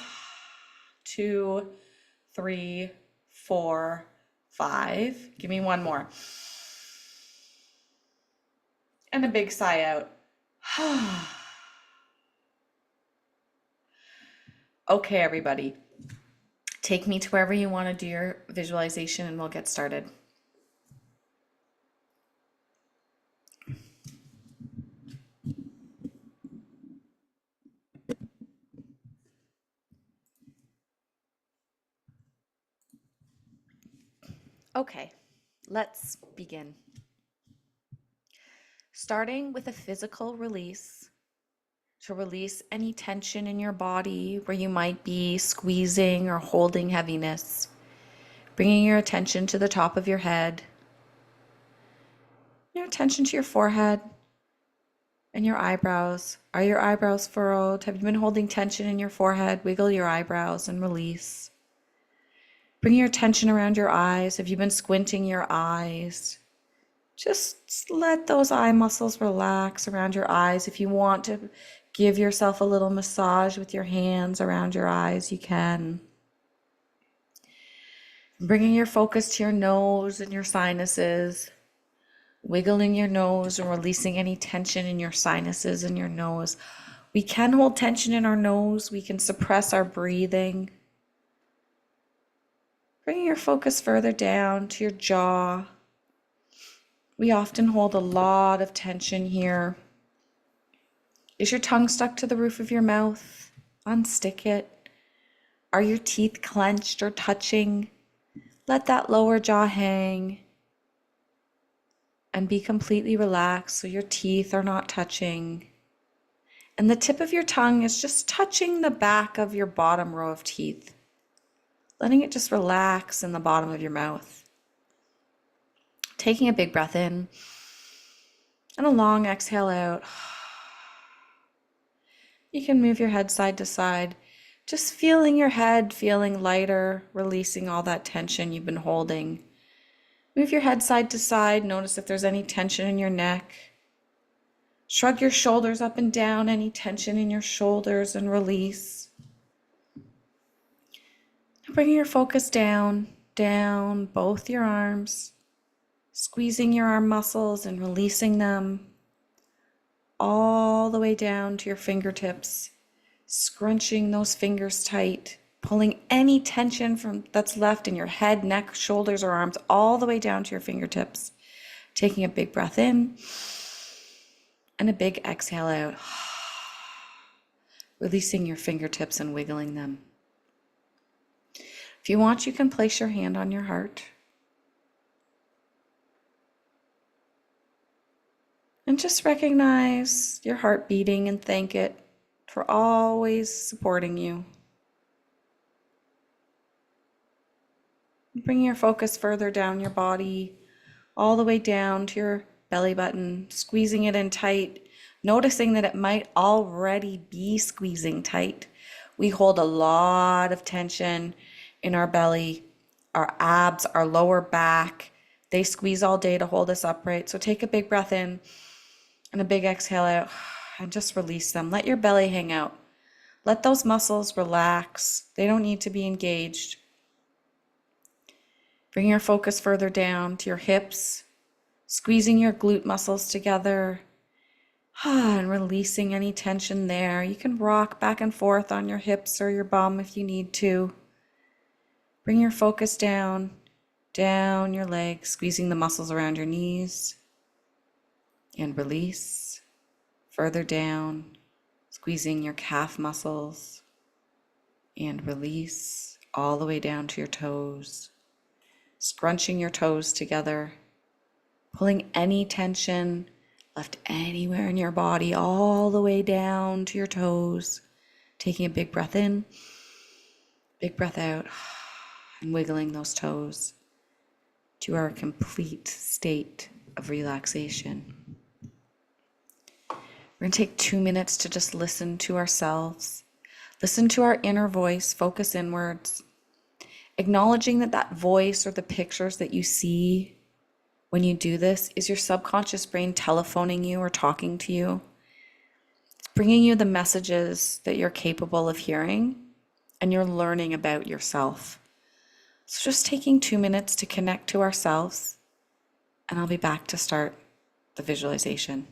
[SPEAKER 1] 2, 3, 4, 5. Give me one more. And a big sigh out. Okay, everybody, take me to wherever you want to do your visualization, and we'll get started. Okay, let's begin. Starting with a physical release, to release any tension in your body where you might be squeezing or holding heaviness. Bringing your attention to the top of your head, your attention to your forehead and your eyebrows. Are your eyebrows furrowed? Have you been holding tension in your forehead? Wiggle your eyebrows and release. Bring your attention around your eyes. Have you been squinting your eyes? Just let those eye muscles relax around your eyes. If you want to give yourself a little massage with your hands around your eyes, you can. Bringing your focus to your nose and your sinuses, wiggling your nose and releasing any tension in your sinuses and your nose. We can hold tension in our nose. We can suppress our breathing. Bringing your focus further down to your jaw. We often hold a lot of tension here. Is your tongue stuck to the roof of your mouth? Unstick it. Are your teeth clenched or touching? Let that lower jaw hang and be completely relaxed so your teeth are not touching. And the tip of your tongue is just touching the back of your bottom row of teeth, letting it just relax in the bottom of your mouth. Taking a big breath in and a long exhale out. You can move your head side to side, just feeling your head feeling lighter, releasing all that tension you've been holding. Move your head side to side. Notice if there's any tension in your neck. Shrug your shoulders up and down, any tension in your shoulders, and release. Bringing your focus down, down both your arms, squeezing your arm muscles and releasing them all the way down to your fingertips, scrunching those fingers tight, pulling any tension from that's left in your head, neck, shoulders, or arms all the way down to your fingertips. Taking a big breath in and a big exhale out. Releasing your fingertips and wiggling them. If you want, you can place your hand on your heart. And just recognize your heart beating and thank it for always supporting you. Bring your focus further down your body, all the way down to your belly button, squeezing it in tight, noticing that it might already be squeezing tight. We hold a lot of tension in our belly, our abs, our lower back. They squeeze all day to hold us upright. So take a big breath in and a big exhale out and just release them. Let your belly hang out. Let those muscles relax. They don't need to be engaged. Bring your focus further down to your hips, squeezing your glute muscles together and releasing any tension there. You can rock back and forth on your hips or your bum if you need to. Bring your focus down, down your legs, squeezing the muscles around your knees, and release. Further down, squeezing your calf muscles, and release all the way down to your toes. Scrunching your toes together, pulling any tension left anywhere in your body all the way down to your toes. Taking a big breath in, big breath out, and wiggling those toes to our complete state of relaxation. We're going to take 2 minutes to just listen to ourselves, listen to our inner voice, focus inwards, acknowledging that that voice or the pictures that you see when you do this is your subconscious brain telephoning you or talking to you. It's bringing you the messages that you're capable of hearing and you're learning about yourself. So just taking 2 minutes to connect to ourselves, and I'll be back to start the visualization.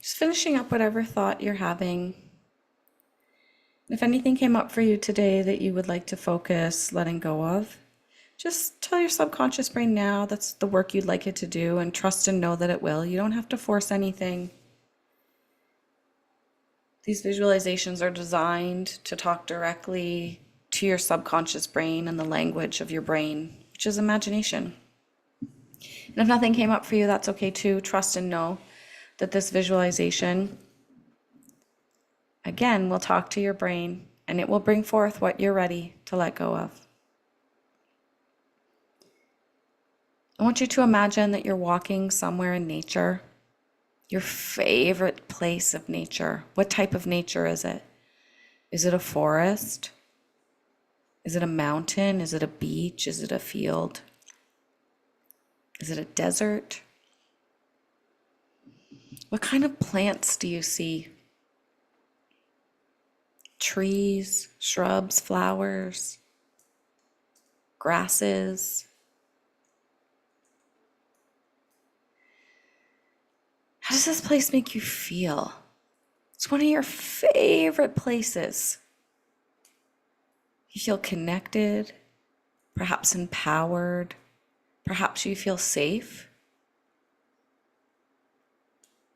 [SPEAKER 1] Just finishing up whatever thought you're having. If anything came up for you today that you would like to focus letting go of, just tell your subconscious brain now that's the work you'd like it to do, and trust and know that it will. You don't have to force anything. These visualizations are designed to talk directly to your subconscious brain and the language of your brain, which is imagination. And if nothing came up for you, that's okay too. Trust and know that this visualization, again, will talk to your brain and it will bring forth what you're ready to let go of. I want you to imagine that you're walking somewhere in nature, your favorite place of nature. What type of nature is it? Is it a forest? Is it a mountain? Is it a beach? Is it a field? Is it a desert? What kind of plants do you see? Trees, shrubs, flowers, grasses. How does this place make you feel? It's one of your favorite places. You feel connected, perhaps empowered, perhaps you feel safe.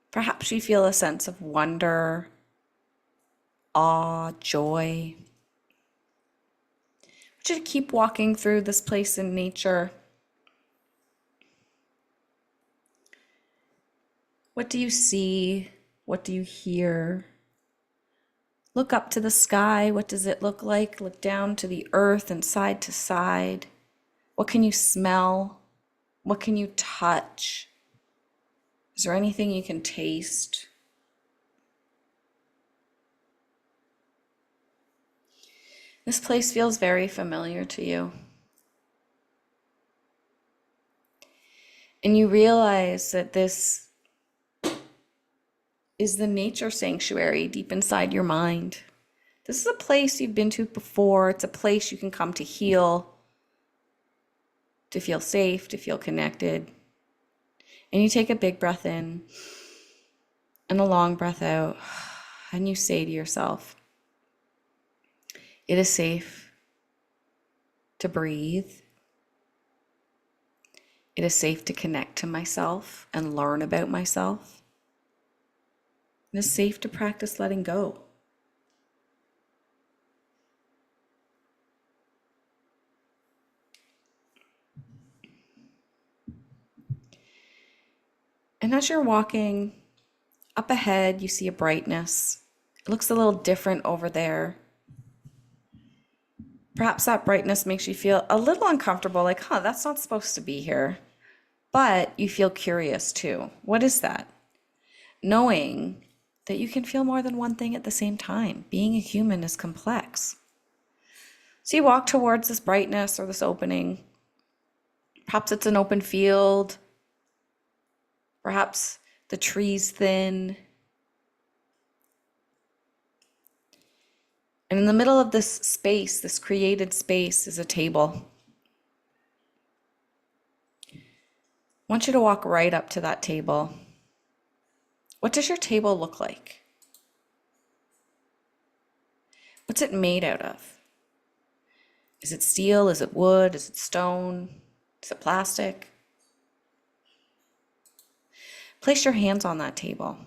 [SPEAKER 1] Perhaps you feel a sense of wonder, awe, joy. I want you to keep walking through this place in nature. What do you see? What do you hear? Look up to the sky. What does it look like? Look down to the earth and side to side. What can you smell? What can you touch? Is there anything you can taste? This place feels very familiar to you. And you realize that this is the nature sanctuary deep inside your mind. This is a place you've been to before. It's a place you can come to heal, to feel safe, to feel connected. And you take a big breath in and a long breath out, and you say to yourself, it is safe to breathe. It is safe to connect to myself and learn about myself. It is safe to practice letting go. And as you're walking up ahead, you see a brightness. It looks a little different over there. Perhaps that brightness makes you feel a little uncomfortable, like, that's not supposed to be here. But you feel curious too. What is that? Knowing that you can feel more than one thing at the same time. Being a human is complex. So you walk towards this brightness or this opening. Perhaps it's an open field. Perhaps the tree's thin. And in the middle of this space, this created space, is a table. I want you to walk right up to that table. What does your table look like? What's it made out of? Is it steel? Is it wood? Is it stone? Is it plastic? Place your hands on that table.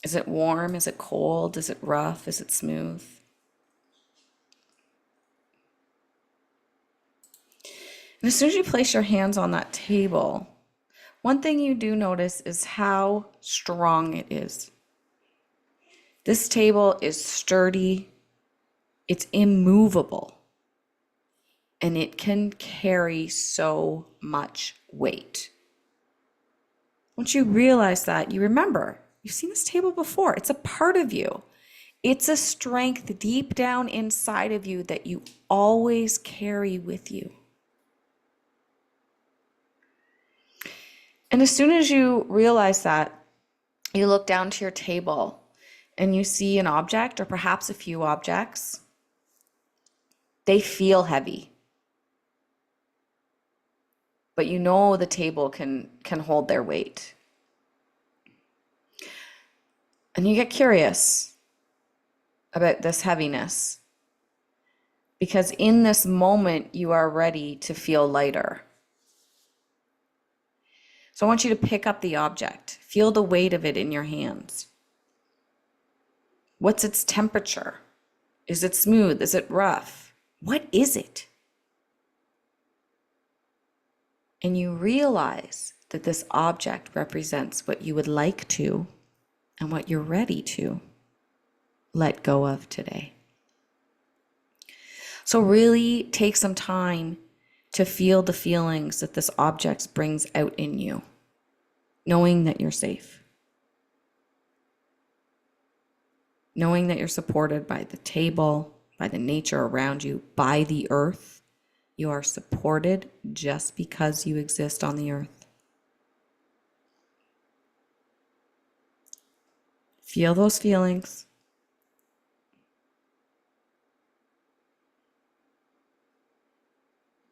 [SPEAKER 1] Is it warm? Is it cold? Is it rough? Is it smooth? And as soon as you place your hands on that table, one thing you do notice is how strong it is. This table is sturdy, it's immovable, and it can carry so much weight. Once you realize that, you remember, you've seen this table before. It's a part of you. It's a strength deep down inside of you that you always carry with you. And as soon as you realize that, you look down to your table and you see an object or perhaps a few objects. They feel heavy, but you know the table can hold their weight. And you get curious about this heaviness, because in this moment, you are ready to feel lighter. So I want you to pick up the object, feel the weight of it in your hands. What's its temperature? Is it smooth? Is it rough? What is it? And you realize that this object represents what you would like to and what you're ready to let go of today. So really take some time to feel the feelings that this object brings out in you, knowing that you're safe, knowing that you're supported by the table, by the nature around you, by the earth. You are supported just because you exist on the earth. Feel those feelings.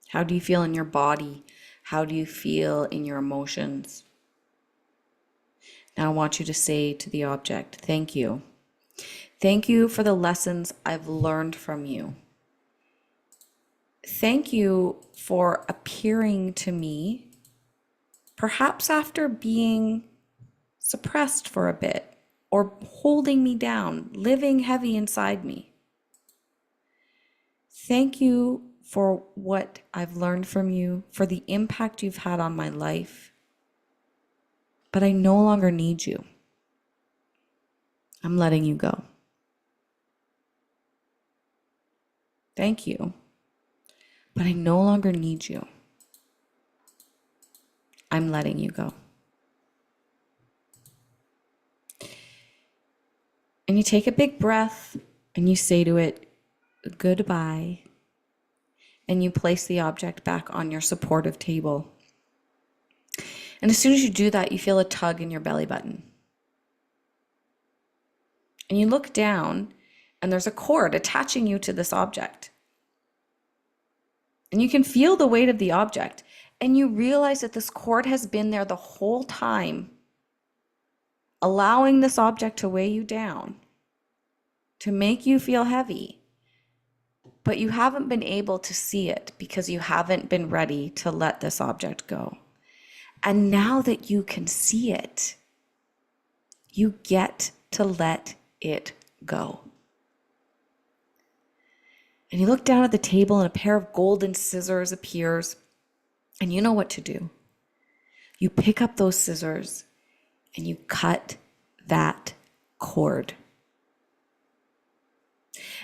[SPEAKER 1] How do you feel in your body? How do you feel in your emotions? Now I want you to say to the object, thank you. Thank you for the lessons I've learned from you. Thank you for appearing to me, perhaps after being suppressed for a bit or holding me down, living heavy inside me. Thank you for what I've learned from you, for the impact you've had on my life. But I no longer need you. I'm letting you go. Thank you, but I no longer need you. I'm letting you go. And you take a big breath and you say to it, goodbye. And you place the object back on your supportive table. And as soon as you do that, you feel a tug in your belly button. And you look down and there's a cord attaching you to this object. And you can feel the weight of the object. And you realize that this cord has been there the whole time, allowing this object to weigh you down, to make you feel heavy. But you haven't been able to see it because you haven't been ready to let this object go. And now that you can see it, you get to let it go. And you look down at the table and a pair of golden scissors appears, and you know what to do. You pick up those scissors and you cut that cord.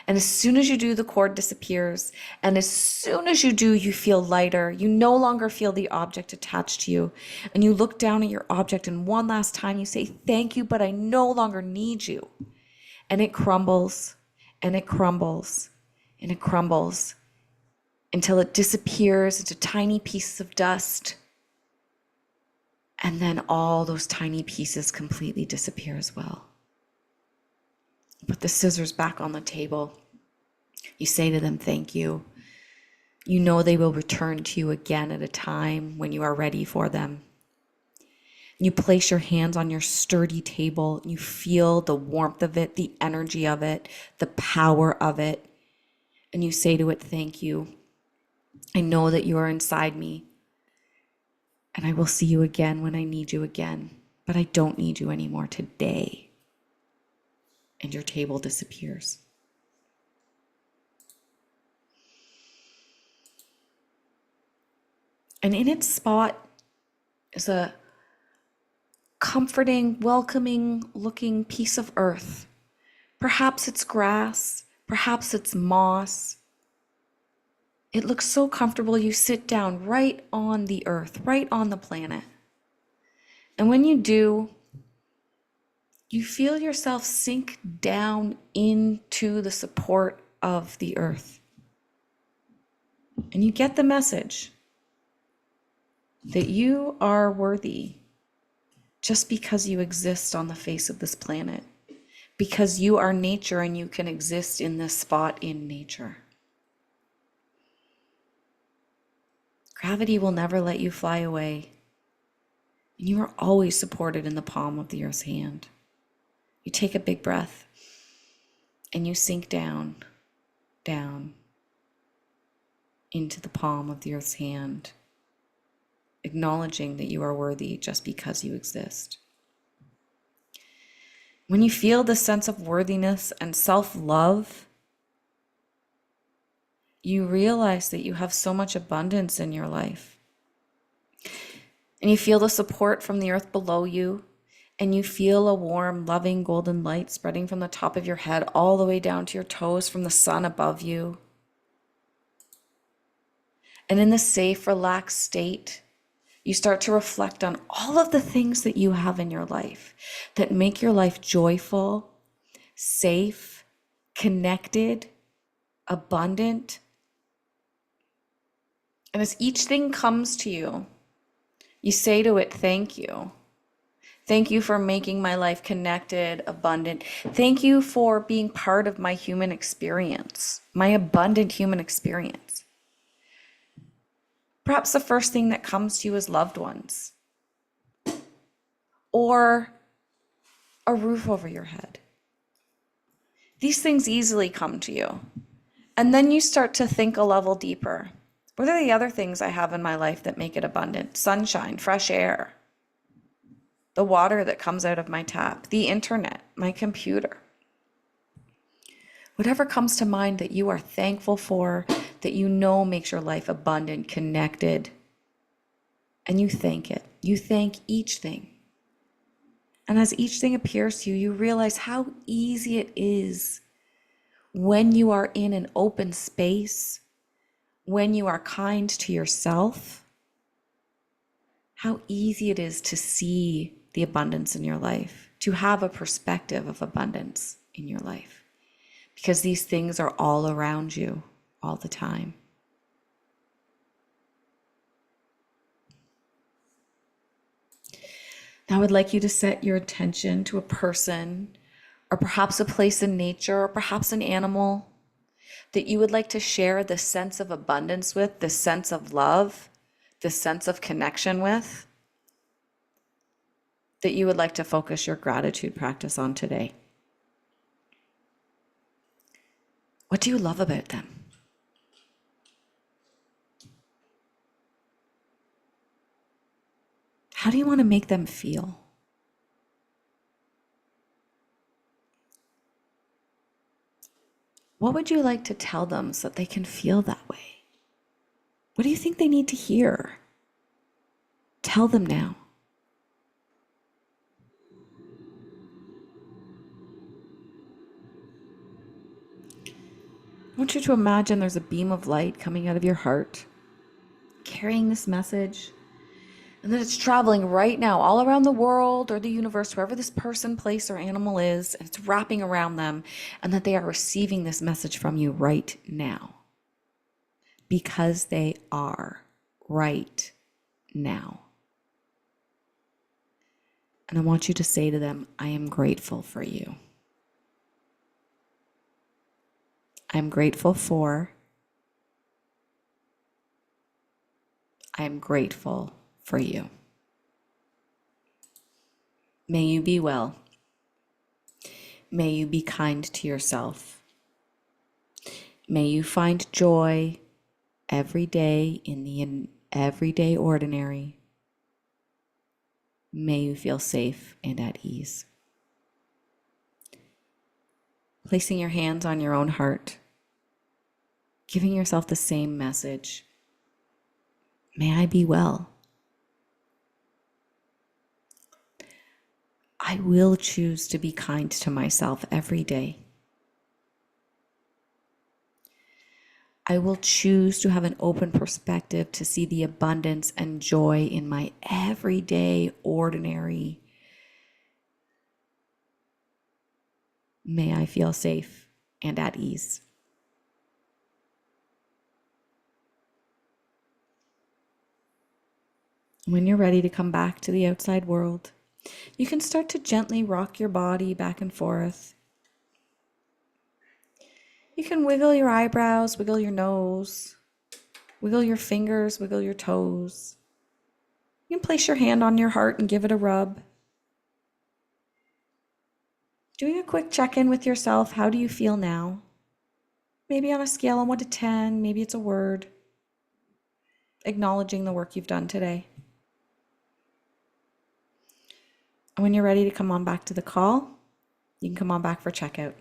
[SPEAKER 1] And as soon as you do, the cord disappears. And as soon as you do, you feel lighter. You no longer feel the object attached to you. And you look down at your object and one last time you say, thank you, but I no longer need you. And it crumbles and it crumbles and it crumbles until it disappears into tiny pieces of dust. And then all those tiny pieces completely disappear as well. Put the scissors back on the table. You say to them, thank you. You know they will return to you again at a time when you are ready for them. You place your hands on your sturdy table. You feel the warmth of it, the energy of it, the power of it. And you say to it, thank you. I know that you are inside me. And I will see you again when I need you again. But I don't need you anymore today. And your table disappears. And in its spot is a comforting, welcoming looking piece of earth. Perhaps it's grass, perhaps it's moss. It looks so comfortable. You sit down right on the earth, right on the planet. And when you do, you feel yourself sink down into the support of the earth. And you get the message that you are worthy just because you exist on the face of this planet, because you are nature and you can exist in this spot in nature. Gravity will never let you fly away, and you are always supported in the palm of the earth's hand. You take a big breath and you sink down, down into the palm of the earth's hand, acknowledging that you are worthy just because you exist. When you feel this sense of worthiness and self-love, you realize that you have so much abundance in your life. And you feel the support from the earth below you, and you feel a warm, loving, golden light spreading from the top of your head all the way down to your toes from the sun above you. And in this safe, relaxed state, you start to reflect on all of the things that you have in your life that make your life joyful, safe, connected, abundant. And as each thing comes to you, you say to it, thank you. Thank you for making my life connected, abundant. Thank you for being part of my human experience, my abundant human experience. Perhaps the first thing that comes to you is loved ones, or a roof over your head. These things easily come to you. And then you start to think a level deeper. What are the other things I have in my life that make it abundant? Sunshine, fresh air, the water that comes out of my tap, the internet, my computer. Whatever comes to mind that you are thankful for, that you know makes your life abundant, connected, and you thank it. You thank each thing. And as each thing appears to you, you realize how easy it is when you are in an open space, when you are kind to yourself, how easy it is to see the abundance in your life, to have a perspective of abundance in your life, because these things are all around you all the time. Now I would like you to set your attention to a person, or perhaps a place in nature, or perhaps an animal that you would like to share this sense of abundance with, this sense of love, this sense of connection with, that you would like to focus your gratitude practice on today. What do you love about them? How do you want to make them feel? What would you like to tell them so that they can feel that way? What do you think they need to hear? Tell them now. I want you to imagine there's a beam of light coming out of your heart, carrying this message, and that it's traveling right now all around the world or the universe, wherever this person, place, or animal is, and it's wrapping around them, and that they are receiving this message from you right now. Because they are right now. And I want you to say to them, I am grateful for you. I'm grateful for. I'm grateful for you. May you be well. May you be kind to yourself. May you find joy every day in the everyday ordinary. May you feel safe and at ease. Placing your hands on your own heart, giving yourself the same message. May I be well. I will choose to be kind to myself every day. I will choose to have an open perspective to see the abundance and joy in my everyday, ordinary. May I feel safe and at ease. When you're ready to come back to the outside world, you can start to gently rock your body back and forth. You can wiggle your eyebrows, wiggle your nose, wiggle your fingers, wiggle your toes. You can place your hand on your heart and give it a rub. Doing a quick check-in with yourself. How do you feel now? Maybe on a scale of 1 to 10, maybe it's a word. Acknowledging the work you've done today. And when you're ready to come on back to the call, you can come on back for checkout.